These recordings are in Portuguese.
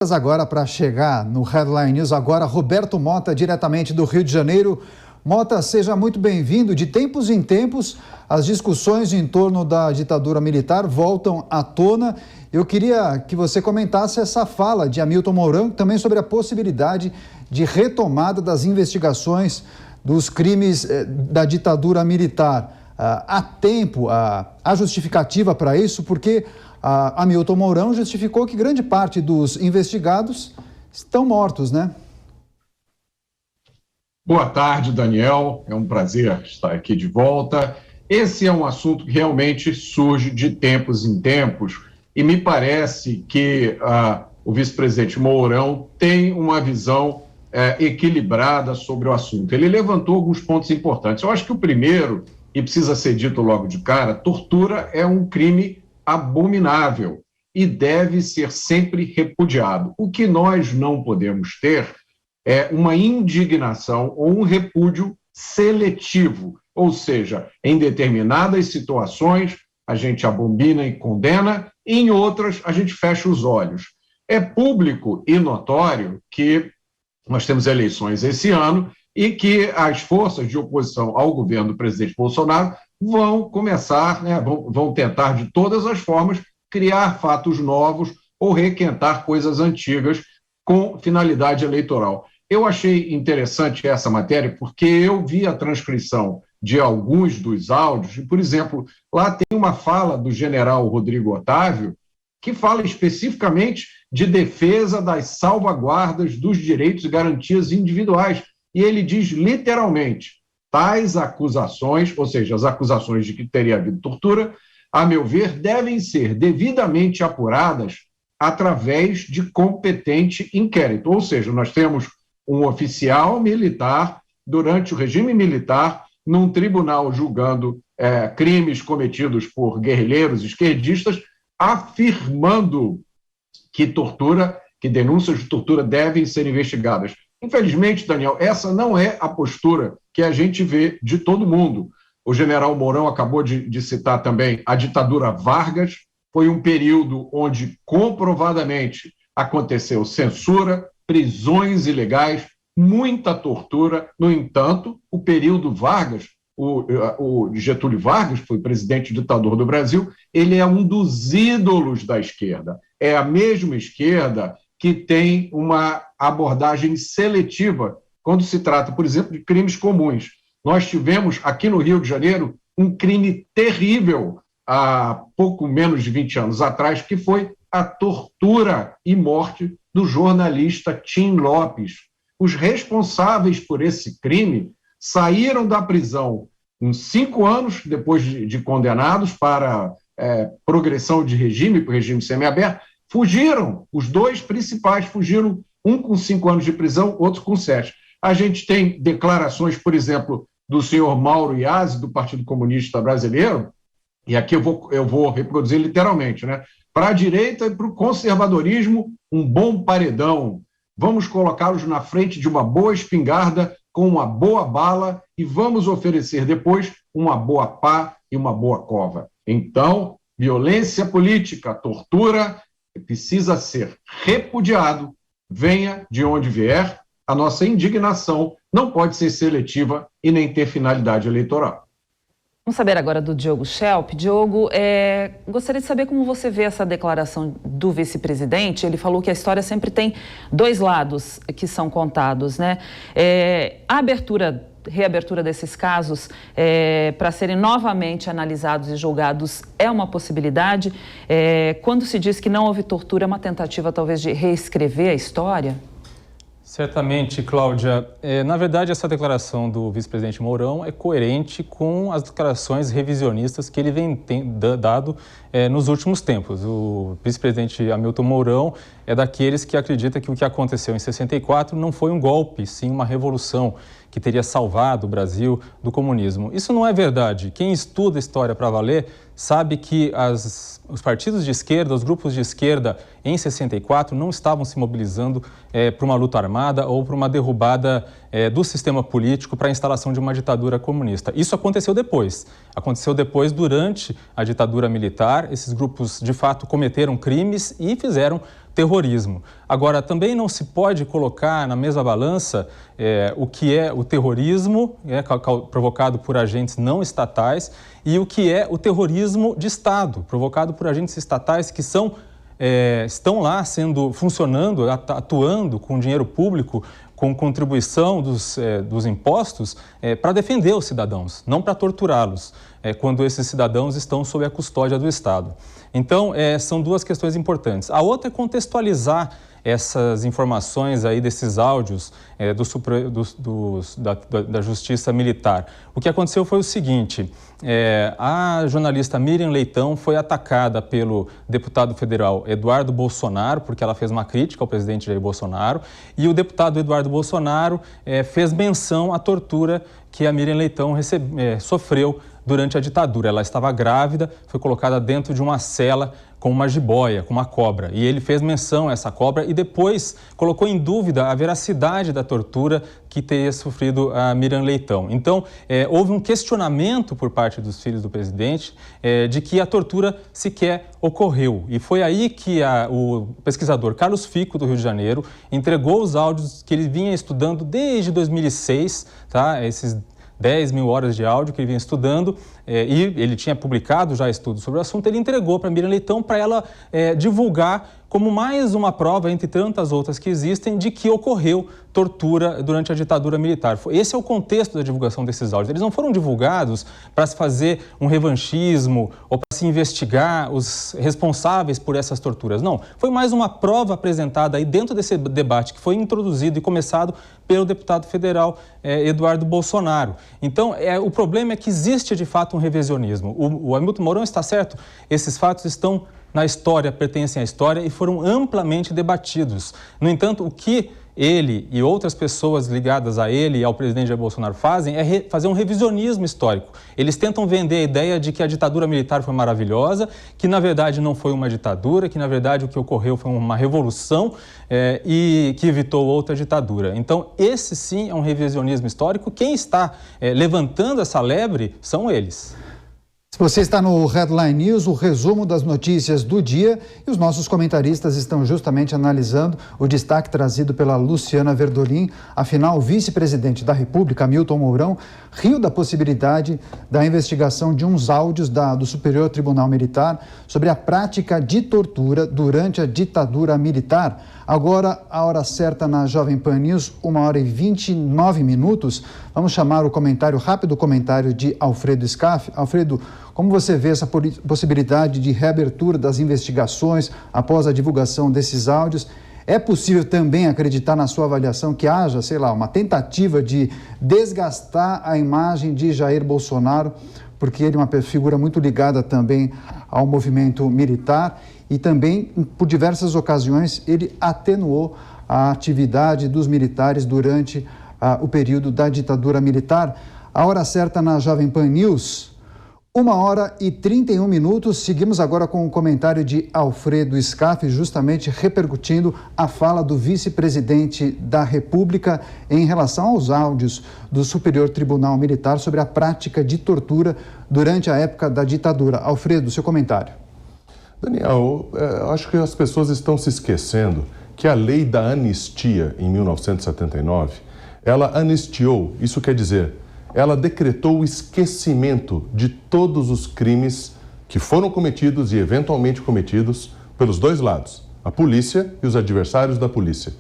Agora, para chegar no Headline News, agora Roberto Mota, diretamente do Rio de Janeiro. Mota, seja muito bem-vindo. De tempos em tempos, as discussões em torno da ditadura militar voltam à tona. Eu queria que você comentasse essa fala de Hamilton Mourão, também sobre a possibilidade de retomada das investigações dos crimes da ditadura militar. Há tempo, há justificativa para isso, porque Hamilton Mourão justificou que grande parte dos investigados estão mortos, né? Boa tarde, Daniel. É um prazer estar aqui de volta. Esse é um assunto que realmente surge de tempos em tempos e me parece que o vice-presidente Mourão tem uma visão equilibrada sobre o assunto. Ele levantou alguns pontos importantes. Eu acho que o primeiro, e precisa ser dito logo de cara, tortura é um crime abominável e deve ser sempre repudiado. O que nós não podemos ter é uma indignação ou um repúdio seletivo, ou seja, em determinadas situações a gente abomina e condena, e em outras a gente fecha os olhos. É público e notório que nós temos eleições esse ano e que as forças de oposição ao governo do presidente Bolsonaro vão começar, vão tentar de todas as formas criar fatos novos ou requentar coisas antigas com finalidade eleitoral. Eu achei interessante essa matéria porque eu vi a transcrição de alguns dos áudios e, por exemplo, lá tem uma fala do general Rodrigo Otávio que fala especificamente de defesa das salvaguardas dos direitos e garantias individuais. E ele diz literalmente: tais acusações, ou seja, as acusações de que teria havido tortura, a meu ver, devem ser devidamente apuradas através de competente inquérito. Ou seja, nós temos um oficial militar, durante o regime militar, num tribunal julgando crimes cometidos por guerrilheiros esquerdistas, afirmando que denúncias de tortura devem ser investigadas. Infelizmente, Daniel, essa não é a postura que a gente vê de todo mundo. O general Mourão acabou de citar também a ditadura Vargas. Foi um período onde comprovadamente aconteceu censura, prisões ilegais, muita tortura. No entanto, o período Vargas, o Getúlio Vargas, foi presidente ditador do Brasil, ele é um dos ídolos da esquerda. É a mesma esquerda que tem uma abordagem seletiva quando se trata, por exemplo, de crimes comuns. Nós tivemos aqui no Rio de Janeiro um crime terrível há pouco menos de 20 anos atrás, que foi a tortura e morte do jornalista Tim Lopes. Os responsáveis por esse crime saíram da prisão uns 5 anos depois de condenados para progressão de regime, para o regime semiaberto. Fugiram, os dois principais fugiram, um com 5 anos de prisão, outro com 7. A gente tem declarações, por exemplo, do senhor Mauro Iazzi, do Partido Comunista Brasileiro, e aqui eu vou reproduzir literalmente, né? Para a direita e para o conservadorismo, um bom paredão. Vamos colocá-los na frente de uma boa espingarda com uma boa bala e vamos oferecer depois uma boa pá e uma boa cova. Então, violência política, tortura, precisa ser repudiado, venha de onde vier. A nossa indignação não pode ser seletiva e nem ter finalidade eleitoral. Vamos saber agora do Diogo Schelp. Diogo, gostaria de saber como você vê essa declaração do vice-presidente. Ele falou que a história sempre tem dois lados que são contados, né? A reabertura desses casos para serem novamente analisados e julgados é uma possibilidade. Quando se diz que não houve tortura, é uma tentativa talvez de reescrever a história? Certamente, Cláudia. Na verdade, essa declaração do vice-presidente Mourão é coerente com as declarações revisionistas que ele vem dado nos últimos tempos. O vice-presidente Hamilton Mourão é daqueles que acredita que o que aconteceu em 64 não foi um golpe, sim uma revolução que teria salvado o Brasil do comunismo. Isso não é verdade. Quem estuda história para valer sabe que os partidos de esquerda, os grupos de esquerda em 64 não estavam se mobilizando para uma luta armada ou para uma derrubada do sistema político para a instalação de uma ditadura comunista. Isso aconteceu depois. Aconteceu depois, durante a ditadura militar. Esses grupos, de fato, cometeram crimes e fizeram terrorismo. Agora, também não se pode colocar na mesma balança o que é o terrorismo provocado por agentes não estatais e o que é o terrorismo de Estado, provocado por agentes estatais que estão lá funcionando, atuando com dinheiro público, com contribuição dos impostos para defender os cidadãos, não para torturá-los, quando esses cidadãos estão sob a custódia do Estado. Então, são duas questões importantes. A outra é contextualizar essas informações aí desses áudios da Justiça Militar. O que aconteceu foi o seguinte, a jornalista Miriam Leitão foi atacada pelo deputado federal Eduardo Bolsonaro, porque ela fez uma crítica ao presidente Jair Bolsonaro, e o deputado Eduardo Bolsonaro fez menção à tortura que a Miriam Leitão sofreu durante a ditadura. Ela estava grávida, foi colocada dentro de uma cela com uma jiboia, com uma cobra. E ele fez menção a essa cobra e depois colocou em dúvida a veracidade da tortura que teria sofrido a Miriam Leitão. Então, houve um questionamento por parte dos filhos do presidente de que a tortura sequer ocorreu. E foi aí que o pesquisador Carlos Fico, do Rio de Janeiro, entregou os áudios que ele vinha estudando desde 2006, tá? Esses 10 mil horas de áudio que ele vinha estudando, e ele tinha publicado já estudos sobre o assunto. Ele entregou para Miriam Leitão para ela divulgar como mais uma prova, entre tantas outras que existem, de que ocorreu tortura durante a ditadura militar. Esse é o contexto da divulgação desses áudios. Eles não foram divulgados para se fazer um revanchismo ou para se investigar os responsáveis por essas torturas. Não, foi mais uma prova apresentada aí dentro desse debate que foi introduzido e começado pelo deputado federal Eduardo Bolsonaro. Então, o problema é que existe de fato um revisionismo. O Hamilton Mourão está certo, esses fatos estão na história, pertencem à história e foram amplamente debatidos. No entanto, o que ele e outras pessoas ligadas a ele e ao presidente Jair Bolsonaro fazem é fazer um revisionismo histórico. Eles tentam vender a ideia de que a ditadura militar foi maravilhosa, que na verdade não foi uma ditadura, que na verdade o que ocorreu foi uma revolução e que evitou outra ditadura. Então, esse sim é um revisionismo histórico. Quem está levantando essa lebre são eles. Você está no Headline News, o resumo das notícias do dia, e os nossos comentaristas estão justamente analisando o destaque trazido pela Luciana Verdolim. Afinal, o vice-presidente da República, Hamilton Mourão, riu da possibilidade da investigação de uns áudios do Superior Tribunal Militar sobre a prática de tortura durante a ditadura militar. Agora, a hora certa na Jovem Pan News, 1h29. Vamos chamar o rápido comentário de Alfredo Scaff. Alfredo, como você vê essa possibilidade de reabertura das investigações após a divulgação desses áudios? É possível também acreditar, na sua avaliação, que haja, uma tentativa de desgastar a imagem de Jair Bolsonaro, porque ele é uma figura muito ligada também ao movimento militar e também, por diversas ocasiões, ele atenuou a atividade dos militares durante o período da ditadura militar? A hora certa na Jovem Pan News, 1h31. Seguimos agora com o comentário de Alfredo Scaff, justamente repercutindo a fala do vice-presidente da República em relação aos áudios do Superior Tribunal Militar sobre a prática de tortura durante a época da ditadura. Alfredo, seu comentário. Daniel, acho que as pessoas estão se esquecendo que a lei da anistia, em 1979, ela anistiou, isso quer dizer, ela decretou o esquecimento de todos os crimes que foram cometidos e eventualmente cometidos pelos dois lados, a polícia e os adversários da polícia.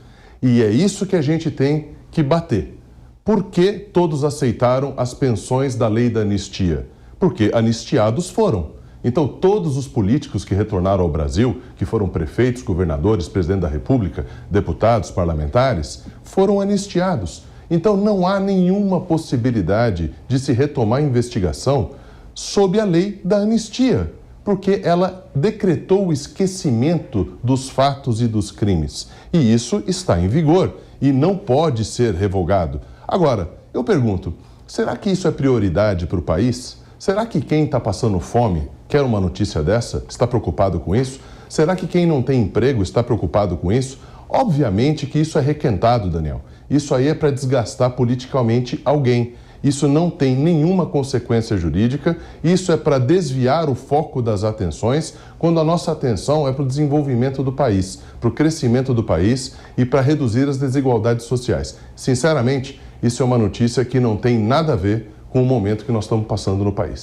E é isso que a gente tem que bater. Por que todos aceitaram as pensões da lei da anistia? Porque anistiados foram. Então, todos os políticos que retornaram ao Brasil, que foram prefeitos, governadores, presidente da República, deputados, parlamentares, foram anistiados. Então, não há nenhuma possibilidade de se retomar a investigação sob a lei da anistia, porque ela decretou o esquecimento dos fatos e dos crimes. E isso está em vigor e não pode ser revogado. Agora, eu pergunto, será que isso é prioridade para o país? Será que quem está passando fome quer uma notícia dessa? Está preocupado com isso? Será que quem não tem emprego está preocupado com isso? Obviamente que isso é requentado, Daniel. Isso aí é para desgastar politicamente alguém. Isso não tem nenhuma consequência jurídica, isso é para desviar o foco das atenções, quando a nossa atenção é para o desenvolvimento do país, para o crescimento do país e para reduzir as desigualdades sociais. Sinceramente, isso é uma notícia que não tem nada a ver com o momento que nós estamos passando no país.